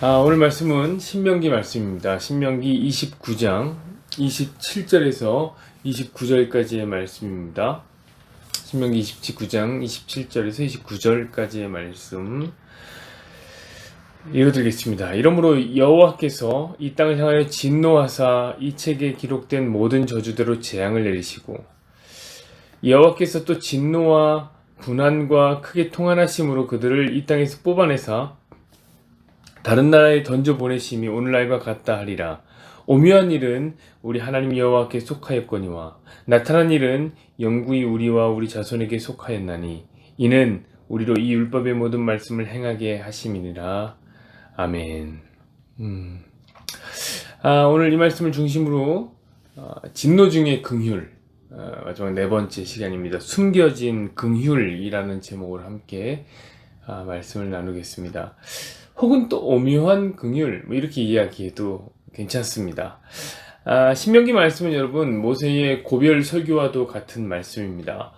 오늘 말씀은 신명기 말씀입니다. 신명기 29장 27절에서 29절까지의 말씀입니다. 신명기 29장 27절에서 29절까지의 말씀 읽어드리겠습니다. 이러므로 여호와께서 이 땅을 향하여 진노하사 이 책에 기록된 모든 저주대로 재앙을 내리시고 여호와께서 또 진노와 분한과 크게 통한하심으로 그들을 이 땅에서 뽑아내사 다른 나라에 던져보내심이 오늘날과 같다 하리라. 오묘한 일은 우리 하나님 여호와께 속하였거니와 나타난 일은 영구히 우리와 우리 자손에게 속하였나니 이는 우리로 이 율법의 모든 말씀을 행하게 하심이니라. 아멘. 오늘 이 말씀을 중심으로 진노 중의 긍휼, 마지막 네 번째 시간입니다. 숨겨진 긍휼이라는 제목으로 함께 말씀을 나누겠습니다. 혹은 또 오묘한 긍휼, 이렇게 이야기해도 괜찮습니다. 신명기 말씀은 여러분 모세의 고별 설교와도 같은 말씀입니다.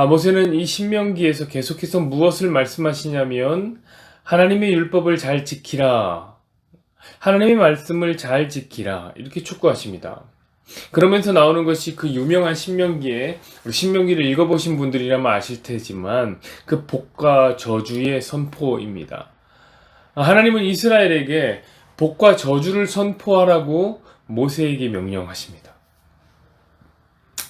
모세는 이 신명기에서 계속해서 무엇을 말씀하시냐면 하나님의 율법을 잘 지키라, 하나님의 말씀을 잘 지키라, 이렇게 촉구하십니다. 그러면서 나오는 것이 그 유명한 신명기에, 우리 신명기를 읽어보신 분들이라면 아실 테지만 그 복과 저주의 선포입니다. 하나님은 이스라엘에게 복과 저주를 선포하라고 모세에게 명령하십니다.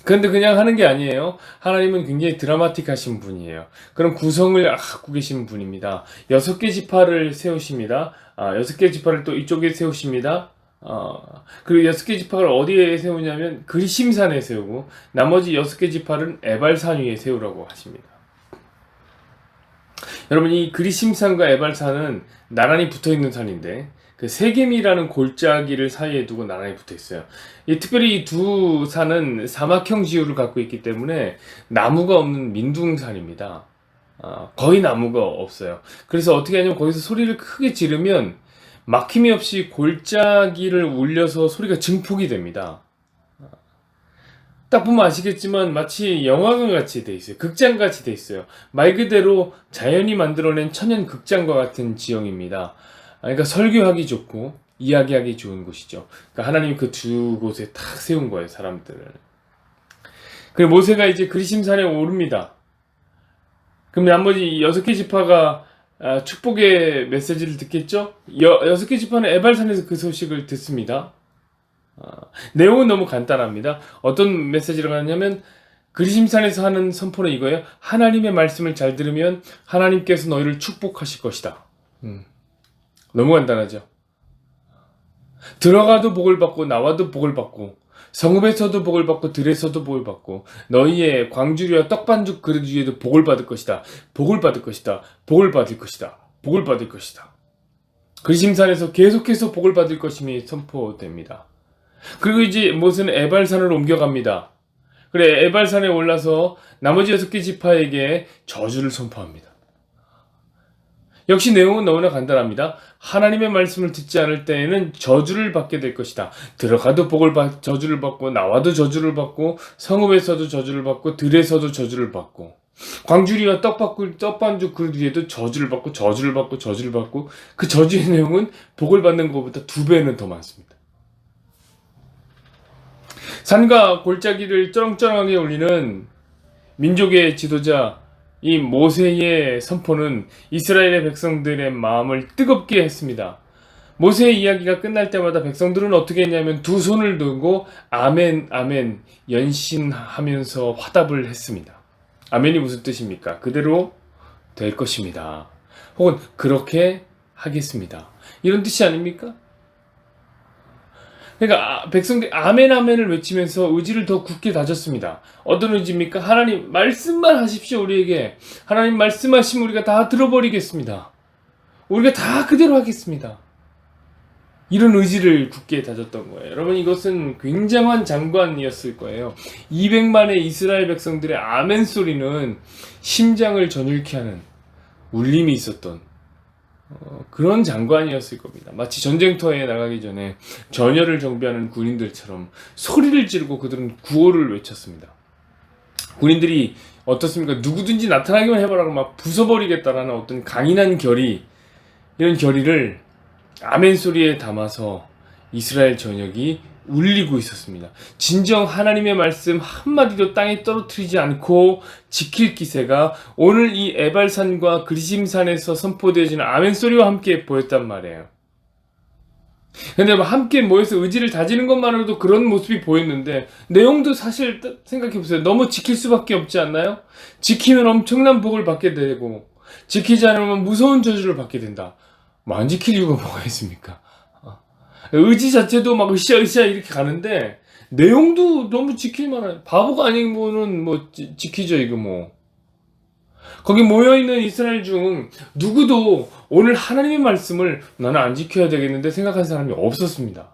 그런데 그냥 하는 게 아니에요. 하나님은 굉장히 드라마틱하신 분이에요. 그런 구성을 갖고 계신 분입니다. 6개 지파를 세우십니다. 6개 지파를 또 이쪽에 세우십니다. 그리고 6개 지파를 어디에 세우냐면 그리심산에 세우고 나머지 6개 지파를 에발산 위에 세우라고 하십니다. 여러분, 이 그리심산과 에발산은 나란히 붙어있는 산인데 그 세겜이라는 골짜기를 사이에 두고 나란히 붙어있어요. 특별히 이 두 산은 사막형 지형을 갖고 있기 때문에 나무가 없는 민둥산입니다. 거의 나무가 없어요. 그래서 어떻게 하냐면 거기서 소리를 크게 지르면 막힘이 없이 골짜기를 울려서 소리가 증폭이 됩니다. 딱 보면 아시겠지만 마치 영화관 같이 돼 있어요. 극장 같이 돼 있어요. 말 그대로 자연이 만들어낸 천연 극장과 같은 지형입니다. 그러니까 설교하기 좋고 이야기하기 좋은 곳이죠. 그러니까 하나님이 그 두 곳에 탁 세운 거예요, 사람들을. 그리고 모세가 이제 그리심산에 오릅니다. 그럼 나머지 6개 지파가 축복의 메시지를 듣겠죠? 6개 지파는 에발산에서 그 소식을 듣습니다. 내용은 너무 간단합니다. 어떤 메시지를 하냐면 그리심산에서 하는 선포는 이거예요. 하나님의 말씀을 잘 들으면 하나님께서 너희를 축복하실 것이다. 너무 간단하죠. 들어가도 복을 받고 나와도 복을 받고 성읍에서도 복을 받고 들에서도 복을 받고 너희의 광주리와 떡반죽 그릇 위에도 복을 받을 것이다. 복을 받을 것이다. 복을 받을 것이다. 복을 받을 것이다. 그리심산에서 계속해서 복을 받을 것임이 선포됩니다. 그리고 이제 모세는 에발산을 옮겨갑니다. 그래, 에발산에 올라서 나머지 6개 지파에게 저주를 선포합니다. 역시 내용은 너무나 간단합니다. 하나님의 말씀을 듣지 않을 때에는 저주를 받게 될 것이다. 들어가도 저주를 받고 나와도 저주를 받고 성읍에서도 저주를 받고 들에서도 저주를 받고 광주리와 떡반죽 그릇 위에도 저주를 받고 저주를 받고 저주를 받고 그 저주의 내용은 복을 받는 것보다 2배는 더 많습니다. 산과 골짜기를 쩌렁쩌렁하게 울리는 민족의 지도자 이 모세의 선포는 이스라엘의 백성들의 마음을 뜨겁게 했습니다. 모세의 이야기가 끝날 때마다 백성들은 어떻게 했냐면 두 손을 들고 아멘 아멘 연신하면서 화답을 했습니다. 아멘이 무슨 뜻입니까? 그대로 될 것입니다. 혹은 그렇게 하겠습니다. 이런 뜻이 아닙니까? 그러니까 백성들이 아멘 아멘을 외치면서 의지를 더 굳게 다졌습니다. 어떤 의지입니까? 하나님 말씀만 하십시오. 우리에게 하나님 말씀하시면 우리가 다 들어버리겠습니다. 우리가 다 그대로 하겠습니다. 이런 의지를 굳게 다졌던 거예요. 여러분, 이것은 굉장한 장관이었을 거예요. 200만의 이스라엘 백성들의 아멘 소리는 심장을 전율케 하는 울림이 있었던 그런 장관이었을 겁니다. 마치 전쟁터에 나가기 전에 전열을 정비하는 군인들처럼 소리를 지르고 그들은 구호를 외쳤습니다. 군인들이 어떻습니까? 누구든지 나타나기만 해봐라고 막 부숴버리겠다라는 어떤 강인한 결의, 이런 결의를 아멘 소리에 담아서 이스라엘 전역이 울리고 있었습니다. 진정 하나님의 말씀 한마디도 땅에 떨어뜨리지 않고 지킬 기세가 오늘 이 에발산과 그리심산에서 선포되어지는 아멘 소리와 함께 보였단 말이에요. 근데 함께 모여서 의지를 다지는 것만으로도 그런 모습이 보였는데, 내용도 사실 생각해보세요. 너무 지킬 수밖에 없지 않나요? 지키면 엄청난 복을 받게 되고, 지키지 않으면 무서운 저주를 받게 된다. 뭐 안 지킬 이유가 뭐가 있습니까? 의지 자체도 막 으쌰으쌰 이렇게 가는데, 내용도 너무 지킬만한, 바보가 아니고는 뭐 지키죠 이거 뭐. 거기 모여있는 이스라엘 중 누구도 오늘 하나님의 말씀을 나는 안 지켜야 되겠는데 생각한 사람이 없었습니다.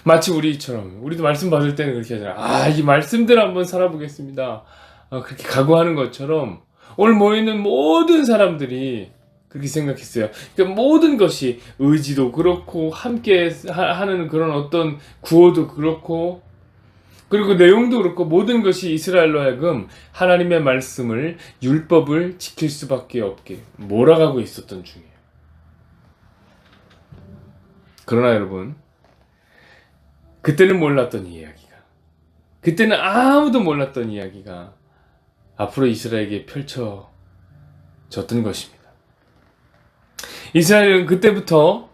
마치 우리처럼, 우리도 말씀 받을 때는 그렇게 하잖아요. 이 말씀대로 한번 살아보겠습니다. 그렇게 각오하는 것처럼 오늘 모여있는 모든 사람들이 그렇게 생각했어요. 그러니까 모든 것이 의지도 그렇고 함께 하는 그런 어떤 구호도 그렇고, 그리고 내용도 그렇고 모든 것이 이스라엘로 하여금 하나님의 말씀을, 율법을 지킬 수밖에 없게 몰아가고 있었던 중이에요. 그러나 여러분, 그때는 몰랐던 이야기가, 그때는 아무도 몰랐던 이야기가 앞으로 이스라엘에게 펼쳐졌던 것입니다. 이스라엘은 그때부터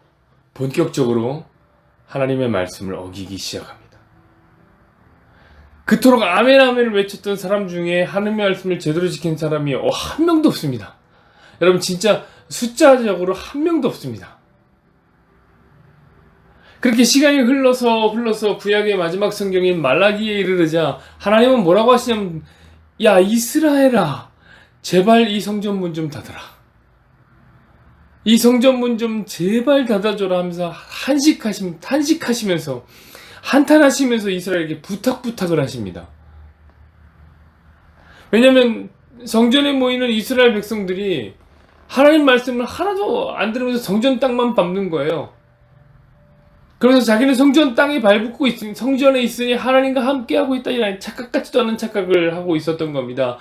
본격적으로 하나님의 말씀을 어기기 시작합니다. 그토록 아멘 아멘을 외쳤던 사람 중에 하나님의 말씀을 제대로 지킨 사람이 한 명도 없습니다. 여러분, 진짜 숫자적으로 한 명도 없습니다. 그렇게 시간이 흘러서 구약의 마지막 성경인 말라기에 이르르자 하나님은 뭐라고 하시냐면, 야 이스라엘아, 제발 이 성전문 좀 닫아라. 이 성전문 좀 제발 닫아줘라 하면서 탄식하시면서 한탄하시면서 이스라엘에게 부탁을 하십니다. 왜냐하면 성전에 모이는 이스라엘 백성들이 하나님 말씀을 하나도 안 들으면서 성전 땅만 밟는 거예요. 그래서 자기는 성전 땅에 발붙고 있으니, 성전에 있으니 하나님과 함께하고 있다, 이런 착각 같지도 않은 착각을 하고 있었던 겁니다.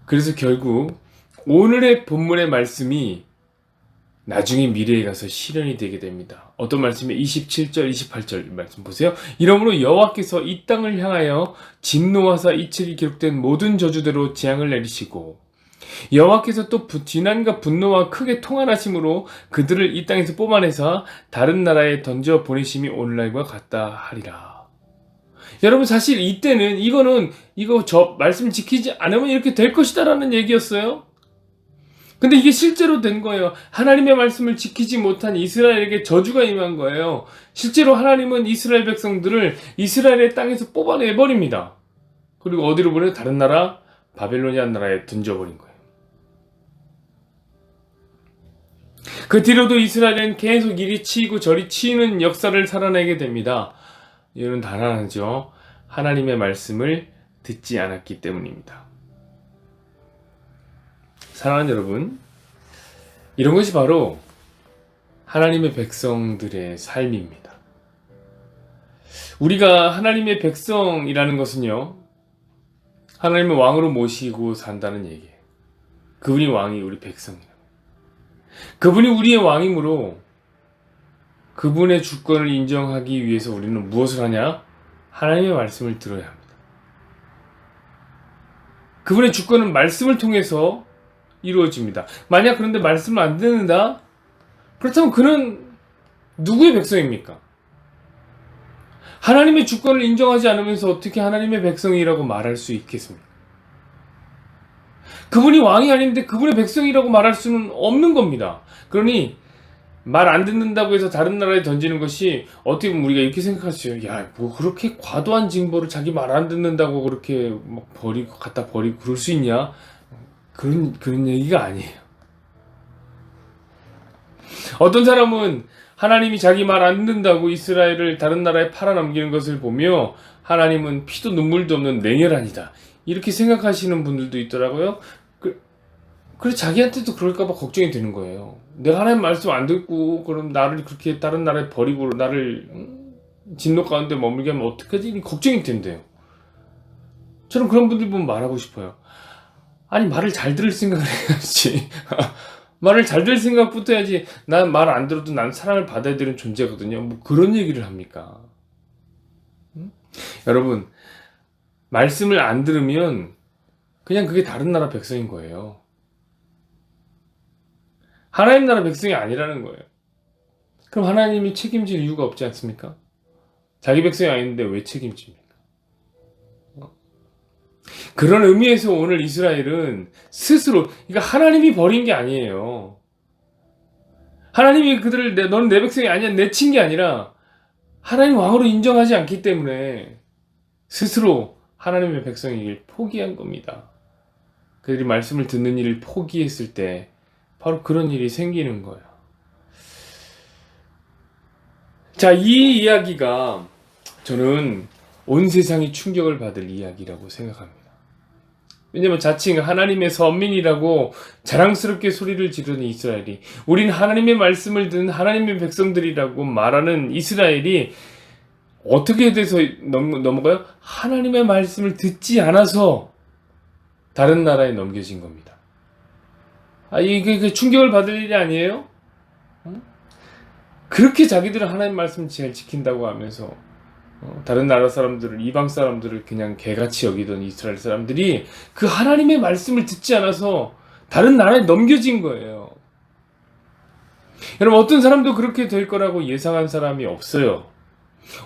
그래서 결국 오늘의 본문의 말씀이 나중에 미래에 가서 실현이 되게 됩니다. 어떤 말씀이 27절, 28절 말씀 보세요. 이러므로 여호와께서 이 땅을 향하여 진노하사 이책이 기록된 모든 저주대로 재앙을 내리시고, 여호와께서 또 진한과 분노와 크게 통한하심으로 그들을 이 땅에서 뽑아내사 다른 나라에 던져 보내심이 오늘날과 같다 하리라. 여러분, 사실 이때는 이거 저 말씀 지키지 않으면 이렇게 될 것이다 라는 얘기였어요. 근데 이게 실제로 된 거예요. 하나님의 말씀을 지키지 못한 이스라엘에게 저주가 임한 거예요. 실제로 하나님은 이스라엘 백성들을 이스라엘의 땅에서 뽑아내버립니다. 그리고 어디로 보내요? 다른 나라, 바벨로니아 나라에 던져버린 거예요. 그 뒤로도 이스라엘은 계속 이리 치이고 저리 치이는 역사를 살아내게 됩니다. 이유는 단 하나죠. 하나님의 말씀을 듣지 않았기 때문입니다. 사랑하는 여러분, 이런 것이 바로 하나님의 백성들의 삶입니다. 우리가 하나님의 백성이라는 것은요, 하나님의 왕으로 모시고 산다는 얘기예요. 그분이 왕이 우리 백성이에요. 그분이 우리의 왕이므로 그분의 주권을 인정하기 위해서 우리는 무엇을 하냐? 하나님의 말씀을 들어야 합니다. 그분의 주권은 말씀을 통해서 이루어집니다. 만약 그런데 말씀을 안 듣는다? 그렇다면 그는 누구의 백성입니까? 하나님의 주권을 인정하지 않으면서 어떻게 하나님의 백성이라고 말할 수 있겠습니까? 그분이 왕이 아닌데 그분의 백성이라고 말할 수는 없는 겁니다. 그러니 말 안 듣는다고 해서 다른 나라에 던지는 것이, 어떻게 보면 우리가 이렇게 생각할 수 있어요. 야, 뭐 그렇게 과도한 징벌을 자기 말 안 듣는다고 그렇게 막 갖다 버리고 그럴 수 있냐? 그런 얘기가 아니에요. 어떤 사람은 하나님이 자기 말 안 듣는다고 이스라엘을 다른 나라에 팔아넘기는 것을 보며 하나님은 피도 눈물도 없는 냉혈한이다, 이렇게 생각하시는 분들도 있더라고요. 그래서 자기한테도 그럴까봐 걱정이 되는 거예요. 내가 하나님 말씀 안 듣고 그럼 나를 그렇게 다른 나라에 버리고 나를 진노 가운데 머물게 하면 어떡하지? 걱정이 된대요. 저는 그런 분들 보면 말하고 싶어요. 아니, 말을 잘 들을 생각을 해야지. 말을 잘 될 생각부터 해야지. 난 말 안 들어도 난 사랑을 받아야 되는 존재거든요. 뭐 그런 얘기를 합니까? 여러분, 말씀을 안 들으면 그냥 그게 다른 나라 백성인 거예요. 하나님 나라 백성이 아니라는 거예요. 그럼 하나님이 책임질 이유가 없지 않습니까? 자기 백성이 아닌데 왜 책임집니까? 그런 의미에서 오늘 이스라엘은 스스로, 그러니까 하나님이 버린 게 아니에요. 하나님이 그들을 너는 내 백성이 아니야 내친 게 아니라 하나님 왕으로 인정하지 않기 때문에 스스로 하나님의 백성이길 포기한 겁니다. 그들이 말씀을 듣는 일을 포기했을 때 바로 그런 일이 생기는 거예요. 자, 이 이야기가 저는 온 세상이 충격을 받을 이야기라고 생각합니다. 왜냐면 자칭 하나님의 선민이라고 자랑스럽게 소리를 지르는 이스라엘이, 우린 하나님의 말씀을 듣는 하나님의 백성들이라고 말하는 이스라엘이 어떻게 돼서 넘어가요? 하나님의 말씀을 듣지 않아서 다른 나라에 넘겨진 겁니다. 이게 충격을 받을 일이 아니에요? 그렇게 자기들은 하나님 말씀을 잘 지킨다고 하면서 다른 나라 사람들을, 이방 사람들을 그냥 개같이 여기던 이스라엘 사람들이 그 하나님의 말씀을 듣지 않아서 다른 나라에 넘겨진 거예요. 여러분, 어떤 사람도 그렇게 될 거라고 예상한 사람이 없어요.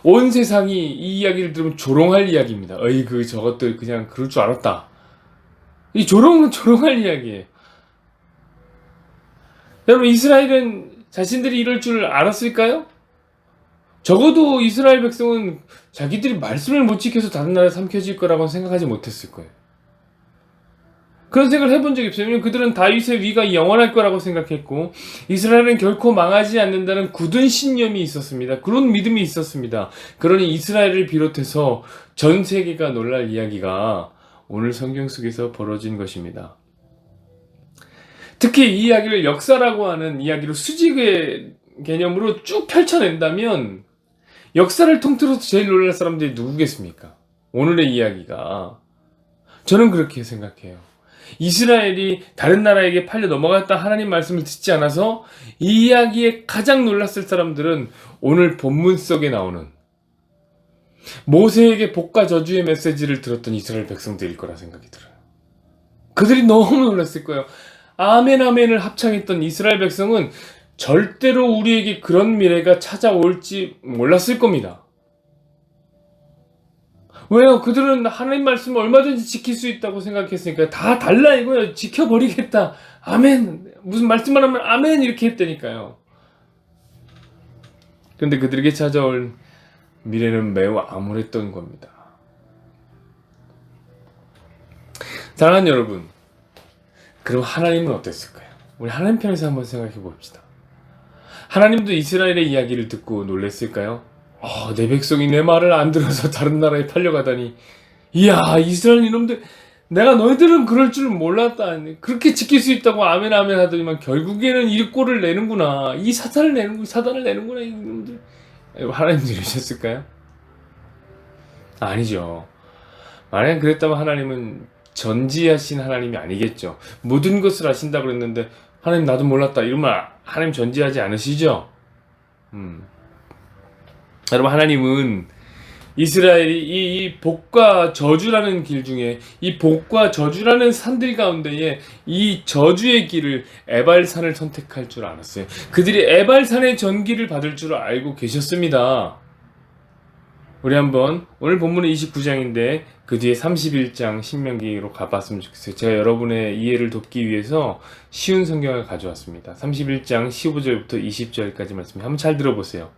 온 세상이 이 이야기를 들으면 조롱할 이야기입니다. 어이구, 저것들 그냥 그럴 줄 알았다. 이 조롱은 조롱할 이야기예요. 여러분, 이스라엘은 자신들이 이럴 줄 알았을까요? 적어도 이스라엘 백성은 자기들이 말씀을 못 지켜서 다른 나라에 삼켜질 거라고 생각하지 못했을 거예요. 그런 생각을 해본 적이 없어요. 왜냐면 그들은 다윗의 위가 영원할 거라고 생각했고, 이스라엘은 결코 망하지 않는다는 굳은 신념이 있었습니다. 그런 믿음이 있었습니다. 그러니 이스라엘을 비롯해서 전 세계가 놀랄 이야기가 오늘 성경 속에서 벌어진 것입니다. 특히 이 이야기를 역사라고 하는 이야기로 수직의 개념으로 쭉 펼쳐낸다면 역사를 통틀어서 제일 놀랄 사람들이 누구겠습니까? 오늘의 이야기가. 저는 그렇게 생각해요. 이스라엘이 다른 나라에게 팔려 넘어갔다 하나님 말씀을 듣지 않아서 이 이야기에 가장 놀랐을 사람들은 오늘 본문 속에 나오는 모세에게 복과 저주의 메시지를 들었던 이스라엘 백성들일 거라 생각이 들어요. 그들이 너무 놀랐을 거예요. 아멘 아멘을 합창했던 이스라엘 백성은 절대로 우리에게 그런 미래가 찾아올지 몰랐을 겁니다. 왜요? 그들은 하나님 말씀을 얼마든지 지킬 수 있다고 생각했으니까 다 달라 이거예요. 지켜버리겠다. 아멘. 무슨 말씀만 하면 아멘 이렇게 했다니까요. 그런데 그들에게 찾아올 미래는 매우 암울했던 겁니다. 사랑하는 여러분, 그럼 하나님은 어땠을까요? 우리 하나님 편에서 한번 생각해 봅시다. 하나님도 이스라엘의 이야기를 듣고 놀랐을까요? 내 백성이 내 말을 안 들어서 다른 나라에 팔려가다니, 이야, 이스라엘 이놈들, 내가 너희들은 그럴 줄 몰랐다. 그렇게 지킬 수 있다고 아멘 아멘 하더니만 결국에는 이 꼴을 내는구나. 이 사단을 내는구나 이놈들. 하나님 들으셨을까요? 아니죠. 만약 그랬다면 하나님은 전지하신 하나님이 아니겠죠. 모든 것을 아신다고 그랬는데 하나님 나도 몰랐다 이러면 하나님 전지하지 않으시죠? 여러분, 하나님은 이스라엘이 이 복과 저주라는 길 중에, 이 복과 저주라는 산들 가운데에 이 저주의 길을 에발산을 선택할 줄 알았어요. 그들이 에발산의 전기를 받을 줄 알고 계셨습니다. 우리 한번 오늘 본문은 29장인데 그 뒤에 31장 신명기로 가봤으면 좋겠어요. 제가 여러분의 이해를 돕기 위해서 쉬운 성경을 가져왔습니다. 31장 15절부터 20절까지 말씀 한번 잘 들어보세요.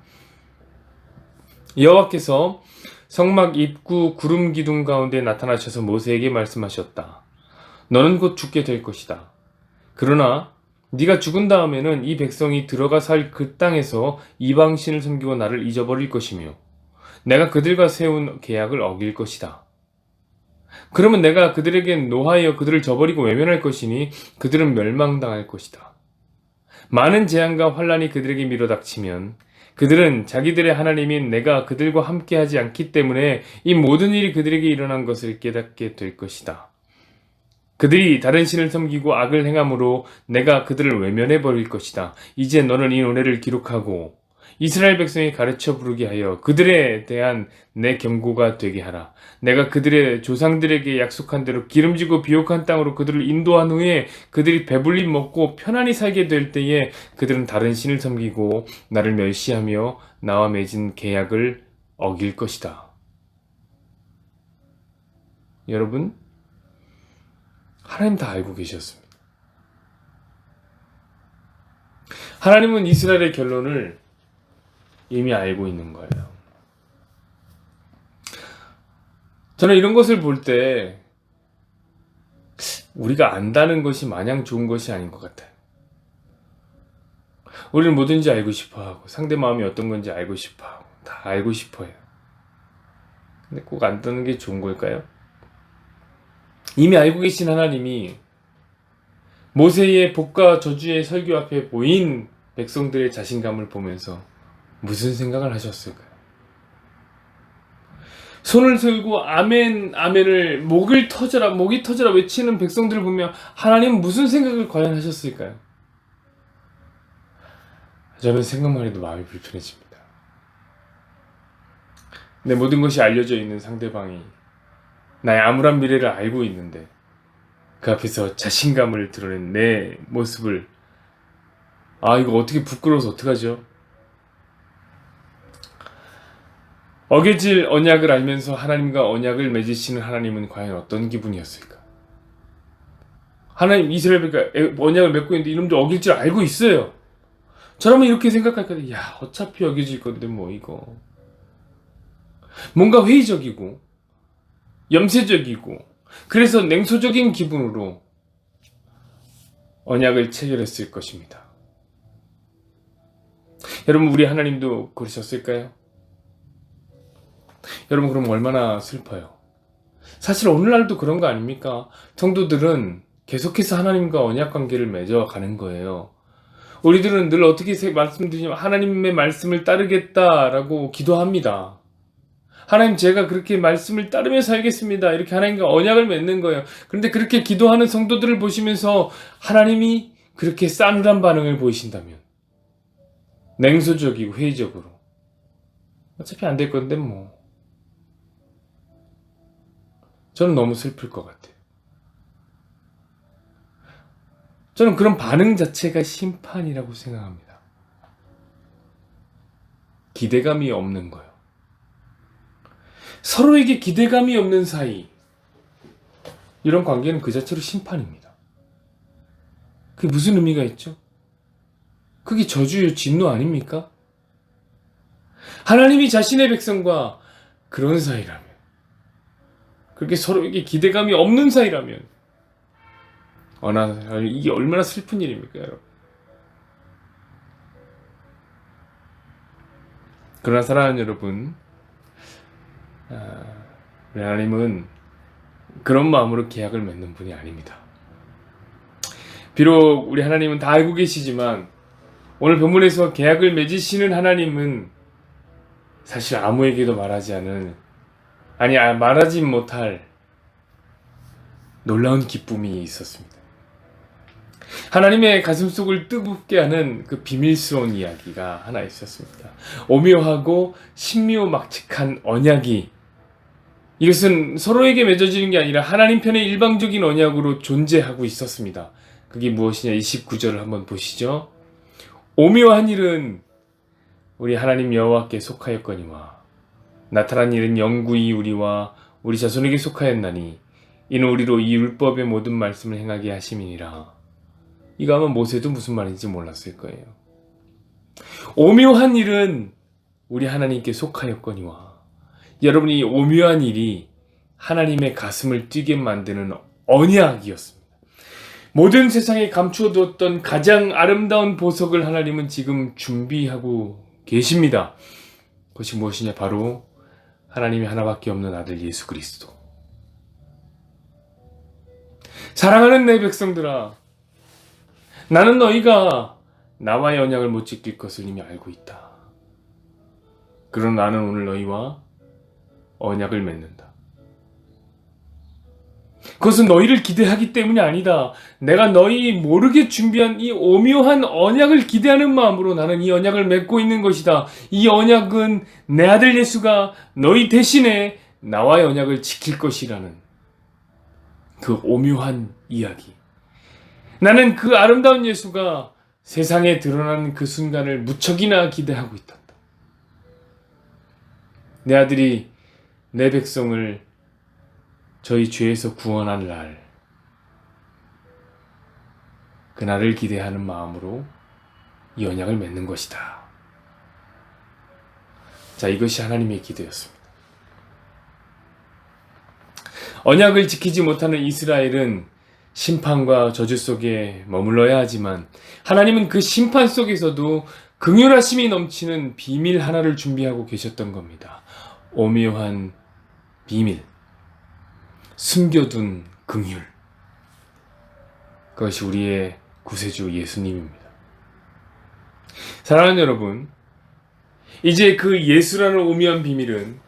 여호와께서 성막 입구 구름 기둥 가운데 나타나셔서 모세에게 말씀하셨다. 너는 곧 죽게 될 것이다. 그러나 네가 죽은 다음에는 이 백성이 들어가 살 그 땅에서 이방신을 섬기고 나를 잊어버릴 것이며 내가 그들과 세운 계약을 어길 것이다. 그러면 내가 그들에게 노하여 그들을 저버리고 외면할 것이니 그들은 멸망당할 것이다. 많은 재앙과 환란이 그들에게 밀어닥치면 그들은 자기들의 하나님인 내가 그들과 함께하지 않기 때문에 이 모든 일이 그들에게 일어난 것을 깨닫게 될 것이다. 그들이 다른 신을 섬기고 악을 행함으로 내가 그들을 외면해 버릴 것이다. 이제 너는 이 노래를 기록하고 이스라엘 백성이 가르쳐 부르게 하여 그들에 대한 내 경고가 되게 하라. 내가 그들의 조상들에게 약속한 대로 기름지고 비옥한 땅으로 그들을 인도한 후에 그들이 배불리 먹고 편안히 살게 될 때에 그들은 다른 신을 섬기고 나를 멸시하며 나와 맺은 계약을 어길 것이다. 여러분, 하나님 다 알고 계셨습니다. 하나님은 이스라엘의 결론을 이미 알고 있는 거예요. 저는 이런 것을 볼 때 우리가 안다는 것이 마냥 좋은 것이 아닌 것 같아요. 우리는 뭐든지 알고 싶어하고 상대 마음이 어떤 건지 알고 싶어하고 다 알고 싶어해요. 근데 꼭 안다는 게 좋은 걸까요? 이미 알고 계신 하나님이 모세의 복과 저주의 설교 앞에 보인 백성들의 자신감을 보면서 무슨 생각을 하셨을까요? 손을 들고 아멘 아멘을 목이 터져라 외치는 백성들을 보며 하나님은 무슨 생각을 과연 하셨을까요? 저는 생각만 해도 마음이 불편해집니다. 내 모든 것이 알려져 있는 상대방이 나의 암울한 미래를 알고 있는데 그 앞에서 자신감을 드러낸 내 모습을 이거 어떻게 부끄러워서 어떡하죠? 어겨질 언약을 알면서 하나님과 언약을 맺으시는 하나님은 과연 어떤 기분이었을까? 하나님 이스라엘과 언약을 맺고 있는데 이놈들 어길 줄 알고 있어요. 저라면 이렇게 생각할 거예요. 야, 어차피 어겨질 건데 뭐 이거. 뭔가 회의적이고 염세적이고 그래서 냉소적인 기분으로 언약을 체결했을 것입니다. 여러분, 우리 하나님도 그러셨을까요? 여러분, 그럼 얼마나 슬퍼요. 사실 오늘날도 그런 거 아닙니까? 성도들은 계속해서 하나님과 언약 관계를 맺어가는 거예요. 우리들은 늘 어떻게 말씀드리냐면 하나님의 말씀을 따르겠다라고 기도합니다. 하나님, 제가 그렇게 말씀을 따르며 살겠습니다. 이렇게 하나님과 언약을 맺는 거예요. 그런데 그렇게 기도하는 성도들을 보시면서 하나님이 그렇게 싸늘한 반응을 보이신다면 냉소적이고 회의적으로 어차피 안 될 건데 뭐 저는 너무 슬플 것 같아요. 저는 그런 반응 자체가 심판이라고 생각합니다. 기대감이 없는 거예요. 서로에게 기대감이 없는 사이, 이런 관계는 그 자체로 심판입니다. 그게 무슨 의미가 있죠? 그게 저주요 진노 아닙니까? 하나님이 자신의 백성과 그런 사이라면, 그렇게 서로에게 기대감이 없는 사이라면 이게 얼마나 슬픈 일입니까, 여러분? 그러나 사랑하는 여러분, 우리 하나님은 그런 마음으로 계약을 맺는 분이 아닙니다. 비록 우리 하나님은 다 알고 계시지만 오늘 본문에서 계약을 맺으시는 하나님은 사실 아무에게도 말하지 못할 놀라운 기쁨이 있었습니다. 하나님의 가슴속을 뜨겁게 하는 그 비밀스러운 이야기가 하나 있었습니다. 오묘하고 신묘막측한 언약이, 이것은 서로에게 맺어지는 게 아니라 하나님 편의 일방적인 언약으로 존재하고 있었습니다. 그게 무엇이냐, 29절을 한번 보시죠. 오묘한 일은 우리 하나님 여호와께 속하였거니와 나타난 일은 영구히 우리와 우리 자손에게 속하였나니 이는 우리로 이 율법의 모든 말씀을 행하게 하심이니라. 이거 아마 모세도 무슨 말인지 몰랐을 거예요. 오묘한 일은 우리 하나님께 속하였거니와, 여러분이 오묘한 일이 하나님의 가슴을 뛰게 만드는 언약이었습니다. 모든 세상에 감추어두었던 가장 아름다운 보석을 하나님은 지금 준비하고 계십니다. 그것이 무엇이냐, 바로 하나님이 하나밖에 없는 아들 예수 그리스도. 사랑하는 내 백성들아, 나는 너희가 나와의 언약을 못 지킬 것을 이미 알고 있다. 그러나 나는 오늘 너희와 언약을 맺는다. 그것은 너희를 기대하기 때문이 아니다. 내가 너희 모르게 준비한 이 오묘한 언약을 기대하는 마음으로 나는 이 언약을 맺고 있는 것이다. 이 언약은 내 아들 예수가 너희 대신에 나와의 언약을 지킬 것이라는 그 오묘한 이야기. 나는 그 아름다운 예수가 세상에 드러나는 그 순간을 무척이나 기대하고 있단다. 내 아들이 내 백성을 저희 죄에서 구원할 날, 그날을 기대하는 마음으로 이 언약을 맺는 것이다. 자, 이것이 하나님의 기도였습니다. 언약을 지키지 못하는 이스라엘은 심판과 저주 속에 머물러야 하지만 하나님은 그 심판 속에서도 긍휼하심이 넘치는 비밀 하나를 준비하고 계셨던 겁니다. 오묘한 비밀, 숨겨둔 긍휼. 그것이 우리의 구세주 예수님입니다. 사랑하는 여러분, 이제 그 예수라는 오묘한 비밀은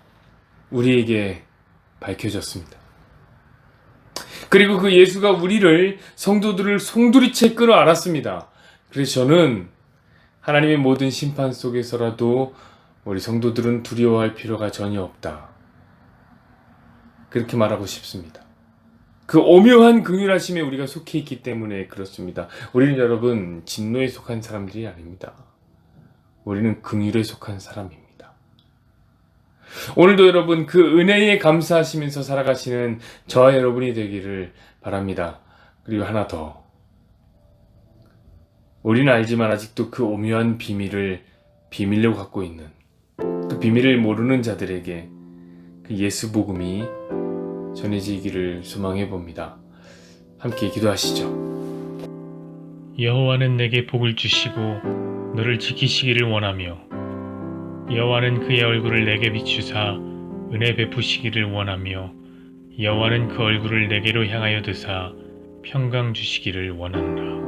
우리에게 밝혀졌습니다. 그리고 그 예수가 우리를, 성도들을 송두리째 끌어 안았습니다. 그래서 저는 하나님의 모든 심판 속에서라도 우리 성도들은 두려워할 필요가 전혀 없다. 그렇게 말하고 싶습니다. 그 오묘한 긍휼하심에 우리가 속해 있기 때문에 그렇습니다. 우리는 여러분 진노에 속한 사람들이 아닙니다. 우리는 긍휼에 속한 사람입니다. 오늘도 여러분 그 은혜에 감사하시면서 살아가시는 저와 여러분이 되기를 바랍니다. 그리고 하나 더, 우리는 알지만 아직도 그 오묘한 비밀을 비밀로 갖고 있는, 그 비밀을 모르는 자들에게 그 예수 복음이 전해지기를 소망해 봅니다. 함께 기도하시죠. 여호와는 내게 복을 주시고 너를 지키시기를 원하며 여호와는 그의 얼굴을 내게 비추사 은혜 베푸시기를 원하며 여호와는 그 얼굴을 내게로 향하여 드사 평강 주시기를 원하노라.